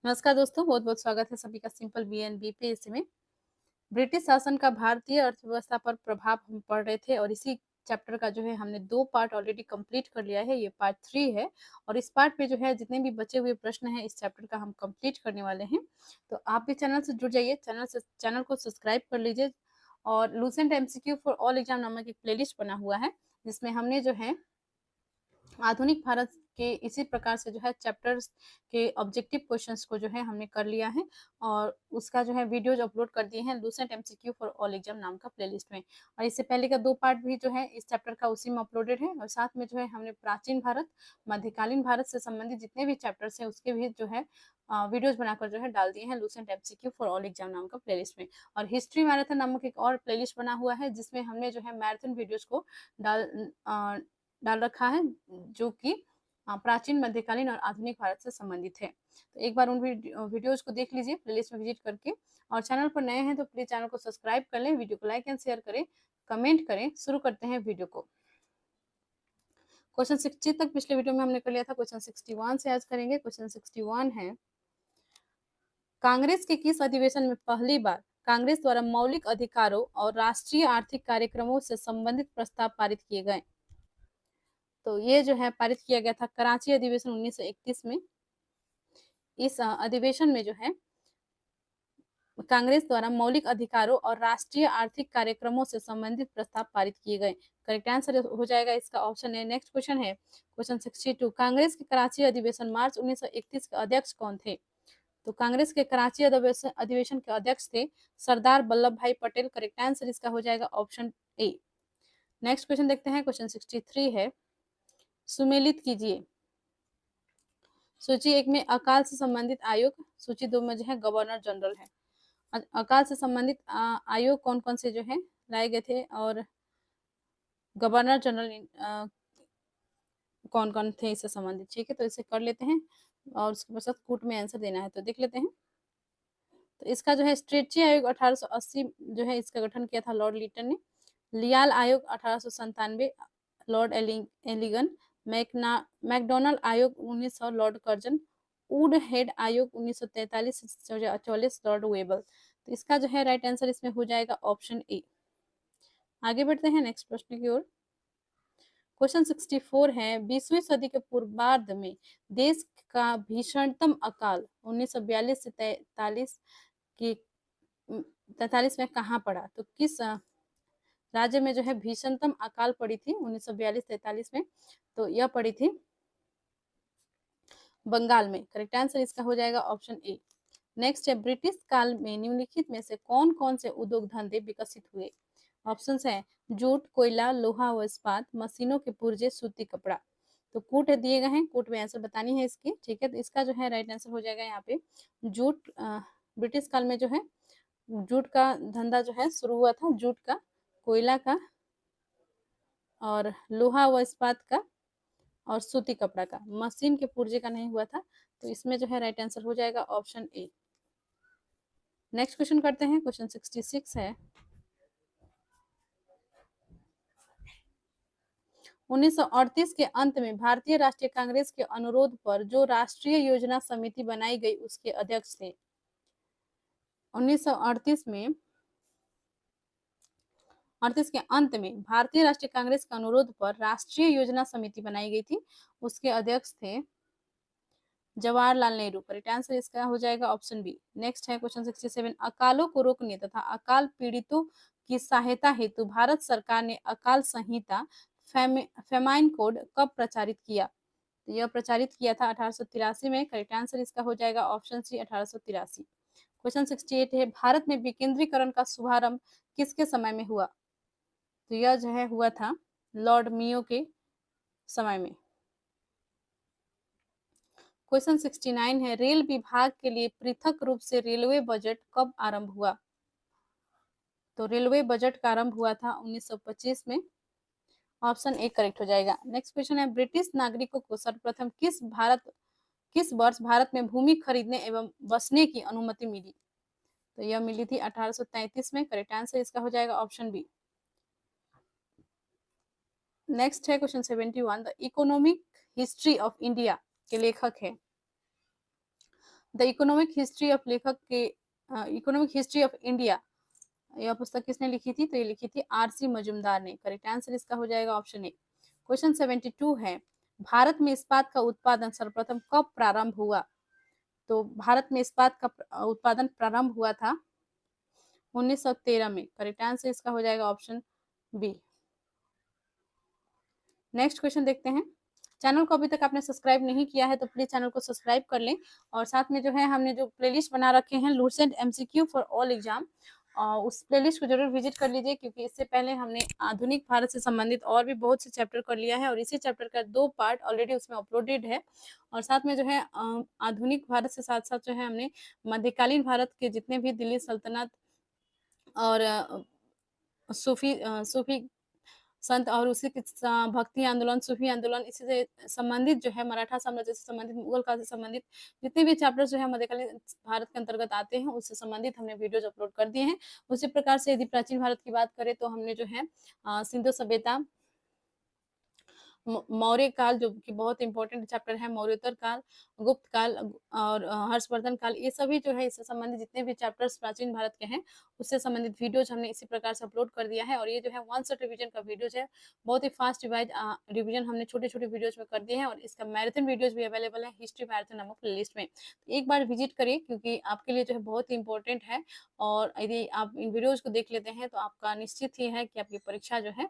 नमस्कार दोस्तों, बहुत बहुत स्वागत है सभी का सिंपल बीएन बीपीएससी में। ब्रिटिश शासन का भारतीय अर्थव्यवस्था पर प्रभाव हम पढ़ रहे थे और इसी चैप्टर का जो है हमने 2 पार्ट ऑलरेडी कंप्लीट कर लिया है। ये पार्ट 3 है और इस पार्ट पे जो है जितने भी बचे हुए प्रश्न हैं इस चैप्टर का हम कंप्लीट करने वाले हैं। तो आप भी चैनल से जुड़ जाइए, चैनल को सब्सक्राइब कर लीजिए और Lucent MCQ for all exam नामक एक प्लेलिस्ट बना हुआ है, जिसमें हमने जो है आधुनिक भारत के इसी प्रकार से जो है चैप्टर्स के ऑब्जेक्टिव क्वेश्चंस को जो है हमने कर लिया है और उसका जो है वीडियोज अपलोड कर दिए हैं Lucent MCQ for all exam नाम का प्लेलिस्ट में। और इससे पहले का 2 पार्ट भी जो है इस चैप्टर का उसी में अपलोडेड है और साथ में जो है हमने प्राचीन भारत, मध्यकालीन भारत से संबंधित जितने भी चैप्टर्स हैं उसके भी जो है वीडियोज बनाकर जो है डाल दिए हैं Lucent MCQ for all exam नाम का प्लेलिस्ट में। और हिस्ट्री मैराथन नामक एक और प्लेलिस्ट बना हुआ है जिसमें हमने जो है मैराथन वीडियोज को डाल डाल रखा है, जो कि प्राचीन, मध्यकालीन और आधुनिक भारत से संबंधित है। तो एक बार उन वीडियोज को देख लीजिए प्लेलिस्ट में विजिट करके। और चैनल पर नए हैं तो प्लीज चैनल को सब्सक्राइब कर लें, वीडियो को लाइक एंड शेयर करें, कमेंट करें। शुरू करते हैं वीडियो को। क्वेश्चन 60 तक पिछले वीडियो में हमने कर लिया था, क्वेश्चन 61 से आज करेंगे। क्वेश्चन 61 है, कांग्रेस के किस अधिवेशन में पहली बार कांग्रेस द्वारा मौलिक अधिकारों और राष्ट्रीय आर्थिक कार्यक्रमों से संबंधित प्रस्ताव पारित किए गए? तो ये जो है पारित किया गया था कराची अधिवेशन 1931 में। इस अधिवेशन में जो है कांग्रेस द्वारा मौलिक अधिकारों और राष्ट्रीय आर्थिक कार्यक्रमों से संबंधित प्रस्ताव पारित किए गए। करेक्ट आंसर हो जाएगा इसका ऑप्शन है। नेक्स्ट क्वेश्चन है क्वेश्चन 62, कांग्रेस के कराची अधिवेशन मार्च 1931 के अध्यक्ष कौन थे? तो कांग्रेस के कराची अधिवेशन के अध्यक्ष थे सरदार वल्लभ भाई पटेल। करेक्ट आंसर इसका हो जाएगा ऑप्शन ए। नेक्स्ट क्वेश्चन देखते हैं, क्वेश्चन 63 है, सुमेलित कीजिए। सूची 1 में अकाल से संबंधित आयोग, सूची 2 में जो है गवर्नर जनरल है। अकाल से संबंधित आयोग कौन कौन से जो है लाए गए थे और गवर्नर जनरल कौन कौन थे इससे संबंधित? ठीक है, तो इसे कर लेते हैं और उसके पश्चात कूट में आंसर देना है, तो देख लेते हैं। तो इसका जो है स्ट्रेची आयोग 1880 जो है इसका गठन किया था लॉर्ड लिटन ने। लियाल आयोग 1897 लॉर्ड एलिगन। मैकडोनल्ड आयोग 1900 लॉर्ड कर्जन। वुड हेड आयोग 1943 से 44 लॉर्ड वेबल। तो इसका जो है राइट आंसर इसमें हो जाएगा ऑप्शन ए। आगे बढ़ते हैं नेक्स्ट प्रश्न की ओर। क्वेश्चन 64 है, 20वीं सदी के पूर्वार्ध में देश का भीषणतम अकाल 1942 से 43 में कहाँ पड़ा? तो किस राज्य में जो है भीषणतम अकाल पड़ी थी 1942-43 में? तो यह पड़ी थी बंगाल में। करेक्ट आंसर इसका हो जाएगा ऑप्शन ए। नेक्स्ट है, ब्रिटिश काल में निम्नलिखित में से कौन कौन से उद्योग धंधे विकसित हुए? ऑप्शंस हैं जूट, कोयला, लोहा व इस्पात, मशीनों के पुर्जे, सूती कपड़ा। तो कूट दिए गए हैं, कूट में आंसर बतानी है इसकी। ठीक है, तो इसका जो है राइट आंसर हो जाएगा यहाँ पे जूट। ब्रिटिश काल में जो है जूट का धंधा जो है शुरू हुआ था, जूट का, कोयला का और लोहा व इस्पात का और सूती कपड़ा का। मशीन के पुर्जे का नहीं हुआ था, तो इसमें जो है राइट आंसर हो जाएगा ऑप्शन ए। नेक्स्ट क्वेश्चन करते हैं, क्वेश्चन 66 है, 1938 के अंत में भारतीय राष्ट्रीय कांग्रेस के अनुरोध पर जो राष्ट्रीय योजना समिति बनाई गई उसके अध्यक्ष थे? 1938 में 38 के अंत में भारतीय राष्ट्रीय कांग्रेस के अनुरोध पर राष्ट्रीय योजना समिति बनाई गई थी, उसके अध्यक्ष थे जवाहरलाल नेहरू। करेक्ट आंसर इसका हो जाएगा ऑप्शन बी। नेक्स्ट है क्वेश्चन 67, अकालों को रोकने तथा अकाल पीड़ितों की सहायता हेतु भारत सरकार ने अकाल संहिता फेमाइन कोड कब प्रचारित किया? तो यह प्रचारित किया था 1883 में। करेक्ट आंसर इसका हो जाएगा ऑप्शन सी 1883। क्वेश्चन 68 है, भारत में विकेंद्रीकरण का शुभारंभ किसके समय में हुआ? तो यह जो है हुआ था लॉर्ड मियो के समय में। क्वेश्चन 69 है, रेल विभाग के लिए पृथक रूप से रेलवे बजट कब आरंभ हुआ? तो रेलवे बजट का आरंभ हुआ था 1925 में। ऑप्शन ए करेक्ट हो जाएगा। नेक्स्ट क्वेश्चन है, ब्रिटिश नागरिकों को सर्वप्रथम किस वर्ष भारत में भूमि खरीदने एवं बसने की अनुमति मिली? तो यह मिली थी 1833 में। करेक्ट आंसर इसका हो जाएगा ऑप्शन बी। नेक्स्ट है question 71, the economic history of India के लेखक है द इकोनॉमिक हिस्ट्री ऑफ लेखक के इकोनॉमिक हिस्ट्री ऑफ इंडिया, यह पुस्तक किसने लिखी थी? तो ये लिखी थी आर.सी. मजूमदार ने। करेक्ट आंसर इसका हो जाएगा ऑप्शन ए। क्वेश्चन 72 है, भारत में इस्पात का उत्पादन सर्वप्रथम कब प्रारंभ हुआ? तो भारत में इस्पात का उत्पादन प्रारंभ हुआ था 1913 में। करेक्ट आंसर इसका हो जाएगा ऑप्शन बी। नेक्स्ट क्वेश्चन देखते हैं। चैनल को अभी तक आपने सब्सक्राइब नहीं किया है तो प्लीज चैनल को सब्सक्राइब कर लें, और साथ में जो है हमने जो प्लेलिस्ट बना रखे हैं Lucent MCQ for all exam, उस प्लेलिस्ट को जरूर विजिट कर लीजिए, क्योंकि इससे पहले हमने आधुनिक भारत से संबंधित और भी बहुत से चैप्टर कर लिया है, और इसी चैप्टर का 2 पार्ट ऑलरेडी उसमें अपलोडेड है। और साथ में जो है आधुनिक भारत से साथ साथ जो है हमने मध्यकालीन भारत के जितने भी दिल्ली सल्तनत और सूफी संत और उसी के भक्ति आंदोलन, सूफी आंदोलन, इसी से संबंधित जो है मराठा साम्राज्य से संबंधित, मुगल काल से संबंधित जितने भी चैप्टर्स जो है मध्यकालीन भारत के अंतर्गत आते हैं उससे संबंधित हमने वीडियोज अपलोड कर दिए हैं। उसी प्रकार से यदि प्राचीन भारत की बात करें तो हमने जो है सिंधु सभ्यता, मौर्य काल जो कि बहुत इंपॉर्टेंट चैप्टर है, मौर्योत्तर काल, गुप्त काल और हर्षवर्धन काल, ये सभी जो है इससे संबंधित जितने भी चैप्टर्स प्राचीन भारत के हैं उससे संबंधित वीडियोज हमने इसी प्रकार से अपलोड कर दिया है। और ये जो है 1 शॉट रिवीजन का वीडियोज है, बहुत ही फास्ट रिवीजन हमने छोटे छोटे वीडियोज में कर दिए हैं, और इसका मैराथन वीडियोज भी अवेलेबल है हिस्ट्री मैराथन नामक प्लेलिस्ट में। तो एक बार विजिट करिए, क्योंकि आपके लिए जो है बहुत ही इंपॉर्टेंट है, और यदि आप इन वीडियोज को देख लेते हैं तो आपका निश्चित ही है कि आपकी परीक्षा जो है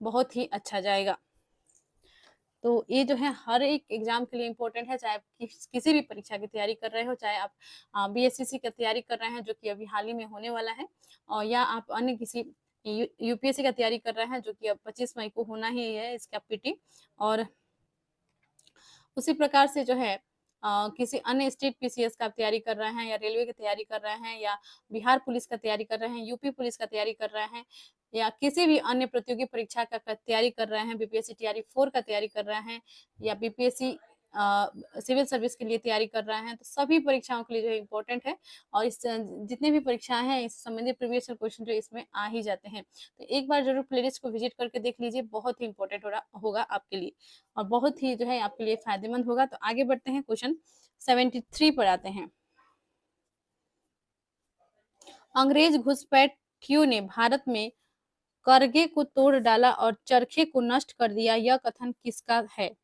बहुत ही अच्छा जाएगा। तो ये जो है हर एक एग्जाम के लिए इम्पोर्टेंट है, चाहे आप किसी भी परीक्षा की तैयारी कर रहे हो, चाहे आप बीएससीसी की तैयारी कर रहे हैं जो कि अभी हाल ही में होने वाला है, और या आप अन्य किसी यूपीएससी का तैयारी कर रहे हैं जो कि अब 25 मई को होना ही है इसका पीटी। और उसी प्रकार से जो है किसी अन्य स्टेट पीसीएस का तैयारी कर रहे हैं, या रेलवे की तैयारी कर रहे हैं, या बिहार पुलिस का तैयारी कर रहे हैं, यूपी पुलिस का तैयारी कर रहे हैं, या किसी भी अन्य प्रतियोगी परीक्षा का तैयारी कर रहे हैं, बीपीएससी टीआरई 4 का तैयारी कर रहे हैं, या बीपीएससी सिविल सर्विस के लिए तैयारी कर रहे हैं, तो सभी परीक्षाओं के लिए जो है इम्पोर्टेंट है। और इस जितने भी परीक्षाएं हैं इससे संबंधित प्रीवियस क्वेश्चन जो इसमें आ ही जाते हैं। तो एक बार जरूर प्लेलिस्ट को विजिट करके देख लीजिए, बहुत ही इंपॉर्टेंट होगा आपके लिए, और बहुत ही जो है आपके लिए फायदेमंद होगा। तो आगे बढ़ते हैं, क्वेश्चन 73 पर आते हैं। अंग्रेज घुसपैठियों ने भारत में करगे को तोड़ डाला और चरखे को नष्ट कर दिया, यह कथन किसका है?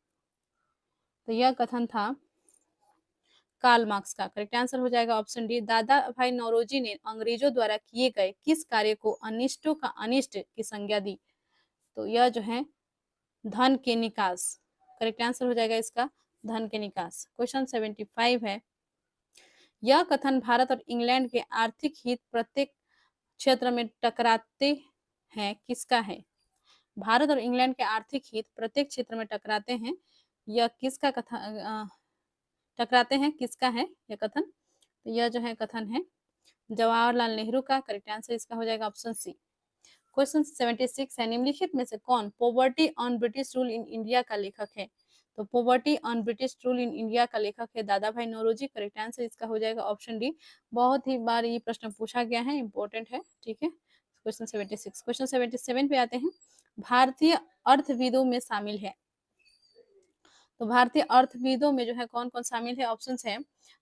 तो यह कथन था कार्ल मार्क्स का। करेक्ट आंसर हो जाएगा ऑप्शन डी। दादा भाई नौरोजी ने अंग्रेजों द्वारा किए गए किस कार्य को अनिष्टों का अनिष्ट की संज्ञा दी? तो यह जो है धन के निकास। करेक्ट आंसर हो जाएगा इसका धन के निकास। क्वेश्चन 75 है, यह कथन भारत और इंग्लैंड के आर्थिक हित प्रत्येक क्षेत्र में टकराते हैं किसका है? भारत और इंग्लैंड के आर्थिक हित प्रत्येक क्षेत्र में टकराते हैं, यह किसका कथन टकराते हैं किसका है यह कथन? तो यह जो है कथन है जवाहरलाल नेहरू का। करेक्ट आंसर इसका हो जाएगा ऑप्शन सी। क्वेश्चन 76 है, निम्नलिखित में से कौन poverty on British rule in India का लेखक है? तो poverty on British rule in India का लेखक है Dadabhai Naoroji. Correct answer इसका हो जाएगा ऑप्शन डी। बहुत ही बार ये प्रश्न पूछा गया है, इंपॉर्टेंट है, ठीक है। क्वेश्चन 76। क्वेश्चन 77 पे आते हैं, भारतीय अर्थविदों में शामिल है। तो भारतीय अर्थविदों में जो है कौन कौन शामिल है? ऑप्शन है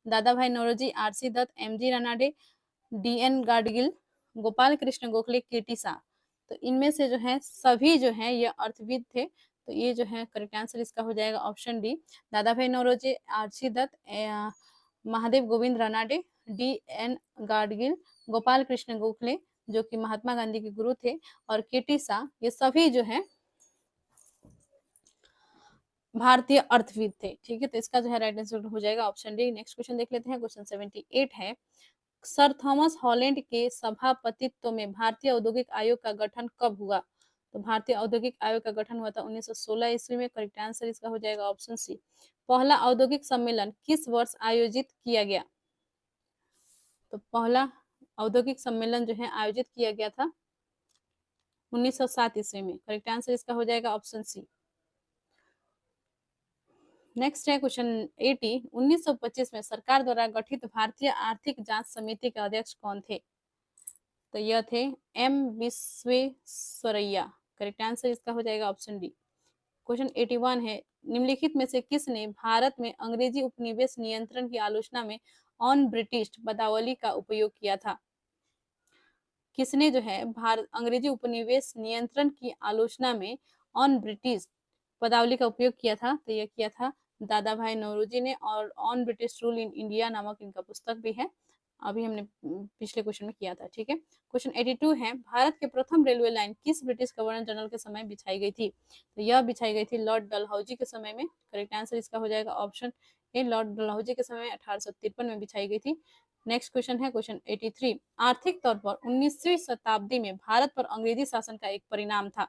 Dadabhai Naoroji, RC Dutt, MG Ranade, DN Gadgil, Gopal Krishna Gokhale, KT Shah. तो इनमें से जो है सभी जो है ये अर्थविद थे। तो ये जो है करेक्ट आंसर इसका हो जाएगा ऑप्शन डी। दादा भाई नौरोजी, आरसी दत्त, महादेव गोविंद रानाडे, डीएन गाडगिल, गोपाल कृष्ण गोखले जो कि महात्मा गांधी के गुरु थे, और केटी शाह, ये सभी जो है भारतीय अर्थविद थे, ठीक है। तो इसका जो है राइट आंसर हो जाएगा ऑप्शन डी। नेक्स्ट क्वेश्चन देख लेते हैं, क्वेश्चन 78 है, सर थॉमस हॉलैंड के सभापतित्व में भारतीय औद्योगिक आयोग का गठन कब हुआ? तो भारतीय औद्योगिक आयोग का गठन हुआ था 1916 ईस्वी में। करेक्ट आंसर इसका हो जाएगा ऑप्शन सी। पहला औद्योगिक सम्मेलन किस वर्ष आयोजित किया गया? तो पहला औद्योगिक सम्मेलन जो है आयोजित किया गया था 1907 ईस्वी में। करेक्ट आंसर इसका हो जाएगा ऑप्शन सी। नेक्स्ट है क्वेश्चन 80, 1925 में सरकार द्वारा गठित भारतीय आर्थिक जांच समिति के अध्यक्ष कौन थे? तो यह थे एम विश्वेश्वरैया। करेक्ट आंसर इसका हो जाएगा ऑप्शन डी। क्वेश्चन 81 है, निम्नलिखित में से किसने भारत में अंग्रेजी उपनिवेश नियंत्रण की आलोचना में ऑन ब्रिटिश पदावली का उपयोग किया था? किसने जो है भारत अंग्रेजी उपनिवेश नियंत्रण की आलोचना में ऑन ब्रिटिश पदावली का उपयोग किया था? तो यह किया था दादा भाई नौरोजी ने, और on British rule in India नामक इनका पुस्तक भी है, अभी हमने पिछले क्वेश्चन में किया था। ठीक है, क्वेश्चन 82 है, भारत के प्रथम रेलवे लाइन किस ब्रिटिश गवर्नर जनरल के समय बिछाई गई थी? तो यह बिछाई गई थी लॉर्ड डलहौजी के समय में। करेक्ट आंसर इसका हो जाएगा ऑप्शन ए, लॉर्ड डलहौजी के समय में 1853 में बिछाई गई थी। नेक्स्ट क्वेश्चन है क्वेश्चन 83, आर्थिक तौर पर 19वीं शताब्दी में भारत पर अंग्रेजी शासन का एक परिणाम था?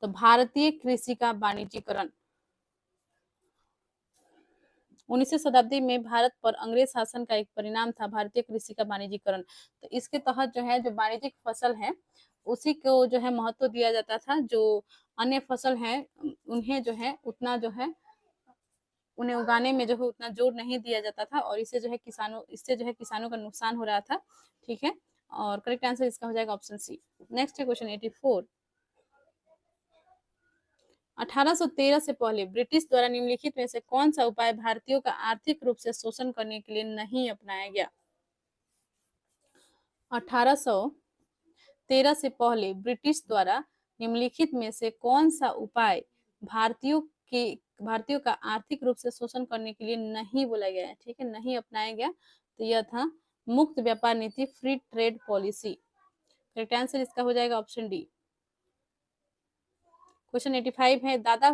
तो भारतीय कृषि का वाणिज्यीकरण। 19वीं शताब्दी में भारत पर अंग्रेज शासन का एक परिणाम था भारतीय कृषि का वाणिज्यीकरण। तो इसके तहत जो है जो वाणिज्यिक फसल है उसी को जो है महत्व दिया जाता था, जो अन्य फसल है उन्हें जो है उतना जो है उन्हें उगाने में जो है उतना जोर नहीं दिया जाता था, और इससे जो है किसानों का नुकसान हो रहा था। ठीक है, और करेक्ट आंसर इसका हो जाएगा ऑप्शन सी। नेक्स्ट है क्वेश्चन 84, 1813 से पहले ब्रिटिश द्वारा निम्नलिखित में से कौन सा उपाय भारतीयों का आर्थिक रूप से शोषण करने के लिए नहीं अपनाया गया? 1813 से पहले ब्रिटिश द्वारा निम्नलिखित में से कौन सा उपाय भारतीयों का आर्थिक रूप से शोषण करने के लिए नहीं बोला गया है? ठीक है, नहीं अपनाया गया। तो यह था मुक्त व्यापार नीति, free trade policy. Correct answer इसका हो जाएगा ऑप्शन डी। क्वेश्चन 85 है, दादा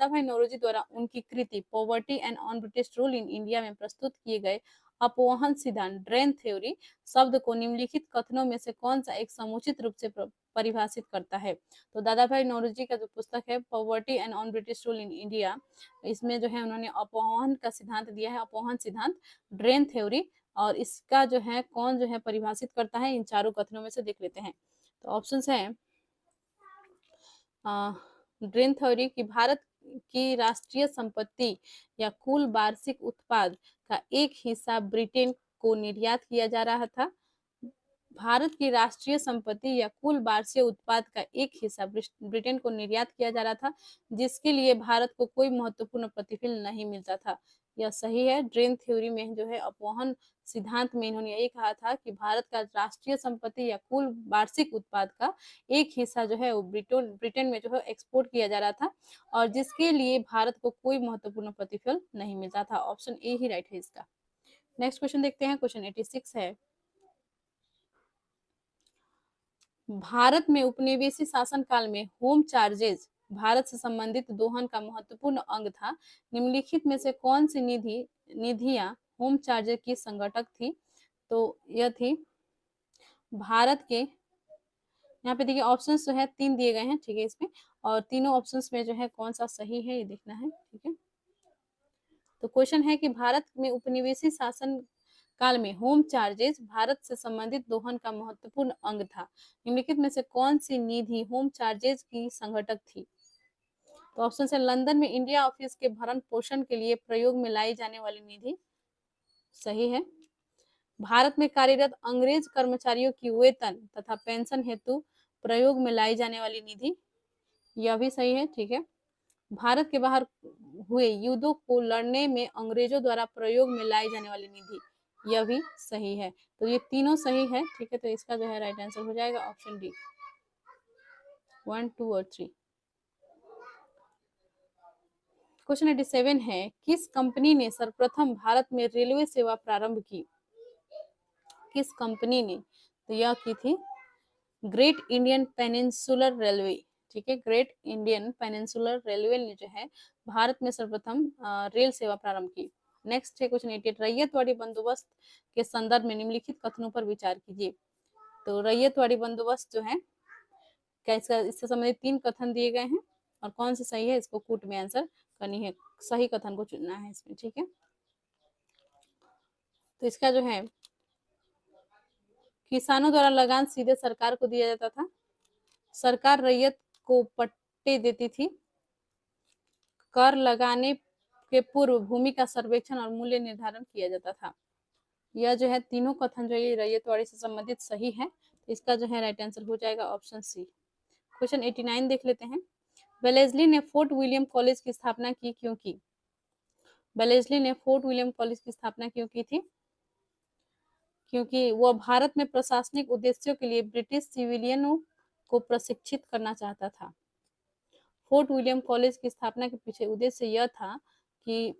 भाई नौरोजी द्वारा उनकी कृति poverty and on British rule in India में प्रस्तुत किए गए अपवहन सिद्धांत ड्रेन थ्योरी शब्द को निम्नलिखित कथनों में से कौन सा एक समुचित रूप से परिभाषित करता है? तो दादा भाई नौरोजी का जो पुस्तक है poverty and on British rule in India, इसमें जो है उन्होंने अपवहन का सिद्धांत दिया है, अपवहन सिद्धांत, ड्रेन थ्योरी, और इसका जो है कौन जो है परिभाषित करता है, इन चारों कथनों में से देख लेते हैं। तो ऑप्शंस हैं ड्रेन थ्योरी की भारत की राष्ट्रीय संपत्ति या कुल वार्षिक उत्पाद का एक हिस्सा ब्रिटेन को निर्यात किया जा रहा था। भारत की राष्ट्रीय संपत्ति या कुल वार्षिक उत्पाद का एक हिस्सा ब्रिटेन को निर्यात किया जा रहा था, जिसके लिए भारत को कोई महत्वपूर्ण प्रतिफल नहीं मिलता था। यह सही है। ड्रेन थ्योरी में जो है अपवहन सिद्धांत में इन्होंने यही कहा था कि भारत का राष्ट्रीय संपत्ति या कुल वार्षिक उत्पाद का एक हिस्सा जो है वो ब्रिटेन में जो है एक्सपोर्ट किया जा रहा था, और जिसके लिए भारत को कोई महत्वपूर्ण प्रतिफल नहीं मिलता था। ऑप्शन ए ही राइट है इसका। नेक्स्ट क्वेश्चन देखते हैं, क्वेश्चन 86 है, भारत में उपनिवेशी शासन काल में होम चार्जेज भारत से संबंधित दोहन का महत्वपूर्ण अंग था। निम्नलिखित में से कौन सी निधियां होम चार्जेज की संगठक थी? तो यह थी भारत के, यहाँ पे देखिए ऑप्शंस जो है 3 दिए गए हैं, ठीक है इसमें, और तीनों ऑप्शंस में जो है कौन सा सही है ये देखना है। ठीक है, तो क्वेश्चन है कि भारत में उपनिवेशी शासन काल में होम चार्जेस भारत से संबंधित दोहन का महत्वपूर्ण अंग था। निम्नलिखित में से कौन सी निधि होम चार्जेस की संगठक थी? तो ऑप्शन है लंदन में इंडिया ऑफिस के भरण पोषण के लिए प्रयोग में लाई जाने वाली निधि, सही है। भारत में कार्यरत अंग्रेज कर्मचारियों की वेतन तथा पेंशन हेतु प्रयोग में लाई जाने वाली निधि, यह भी सही है। ठीक है, भारत के बाहर हुए युद्धों को लड़ने में अंग्रेजों द्वारा प्रयोग में लाई जाने वाली निधि, यह भी सही है। तो ये तीनों सही है। ठीक है, तो इसका जो है राइट आंसर हो जाएगा ऑप्शन डी, 1, 2 और 3। क्वेश्चन 87 है, किस कंपनी ने सर्वप्रथम भारत में रेलवे सेवा प्रारंभ की? किस कंपनी ने? तो यह की थी ग्रेट इंडियन पेनिनसुलर रेलवे। ठीक है, ग्रेट इंडियन पेनिनसुलर रेलवे ने जो है भारत में सर्वप्रथम रेल सेवा प्रारंभ की। नेक्स्ट है क्वेश्चन 88, रैयतवाड़ी बंदोबस्त के संदर्भ में निम्नलिखित कथनों पर विचार कीजिए। तो रैयतवाड़ी बंदोबस्त जो है क्या, इससे संबंधित 3 कथन दिए गए हैं, और कौन सा सही है इसको कूट में आंसर करनी है, सही कथन को चुनना है इसमें। ठीक है, तो इसका जो है किसानों द्वारा लगान सीधे सरकार को दिया जाता था, सरकार रैयत को पट्टे देती थी, कर लगाने के पूर्व भूमि का सर्वेक्षण और मूल्य निर्धारण किया जाता था। यह जो है तीनों कथन जो ये रैयतवाड़ी से संबंधित सही है, तो इसका जो है राइट आंसर हो जाएगा ऑप्शन सी। क्वेश्चन 89 देख लेते हैं, वेलेस्ली ने फोर्ट विलियम कॉलेज की स्थापना की क्यों की? वेलेस्ली ने फोर्ट विलियम कॉलेज की स्थापना क्यों की थी? क्योंकि वह भारत में प्रशासनिक उद्देश्यों के लिए ब्रिटिश सिविलियनों को प्रशिक्षित करना चाहता था। फोर्ट विलियम कॉलेज की स्थापना के पीछे उद्देश्य यह था कि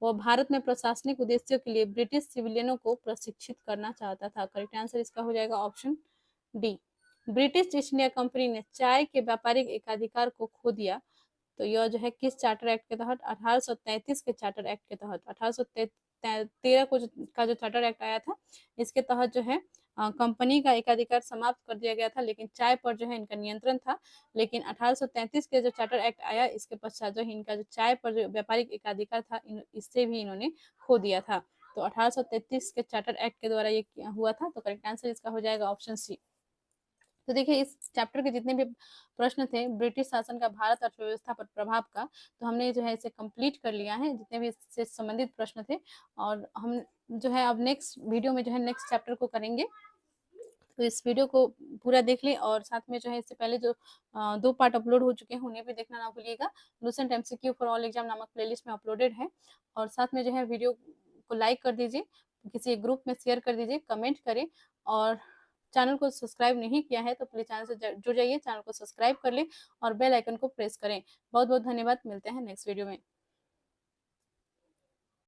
वह भारत में प्रशासनिक उद्देश्यों के लिए ब्रिटिश सिविलियनों को प्रशिक्षित करना चाहता था। करेक्ट आंसर इसका हो जाएगा option D. British east India company ने चाय के व्यापारिक एकाधिकार को खो दिया, तो यह जो है किस चार्टर एक्ट के तहत? 1833 के चार्टर एक्ट के तहत। 1813 को का जो चार्टर एक्ट आया था, इसके तहत जो है कंपनी का एकाधिकार समाप्त कर दिया गया था, लेकिन चाय पर जो है इनका नियंत्रण था। लेकिन 1833 के जो चार्टर एक्ट आया, इसके पश्चात जो इनका जो चाय पर जो व्यापारिक एकाधिकार था, इससे भी इन्होंने खो दिया था। तो 1833 के चार्टर एक्ट के द्वारा ये हुआ था। तो करेक्ट आंसर इसका हो जाएगा ऑप्शन सी। तो देखिए, इस चैप्टर के जितने भी प्रश्न थे ब्रिटिश शासन का भारत अर्थव्यवस्था पर प्रभाव का, तो हमने जो है इसे कंप्लीट कर लिया है, जितने भी इससे संबंधित प्रश्न थे। और हम जो है अब नेक्स्ट वीडियो में जो है नेक्स्ट चैप्टर को करेंगे। तो इस वीडियो को पूरा देख लें, और साथ में जो है इससे पहले जो 2 पार्ट अपलोड हो चुके हैं उन्हें भी देखना ना भूलिएगा। Lucent MCQ for all exam नामक प्लेलिस्ट में अपलोडेड है। और साथ में जो है वीडियो को लाइक कर दीजिए, किसी ग्रुप में शेयर कर दीजिए, कमेंट करें, और चैनल को सब्सक्राइब नहीं किया है तो प्लीज चैनल से जुड़ जाइए, चैनल को सब्सक्राइब कर लें और बेल आइकन को प्रेस करें। बहुत बहुत धन्यवाद, मिलते हैं नेक्स्ट वीडियो में।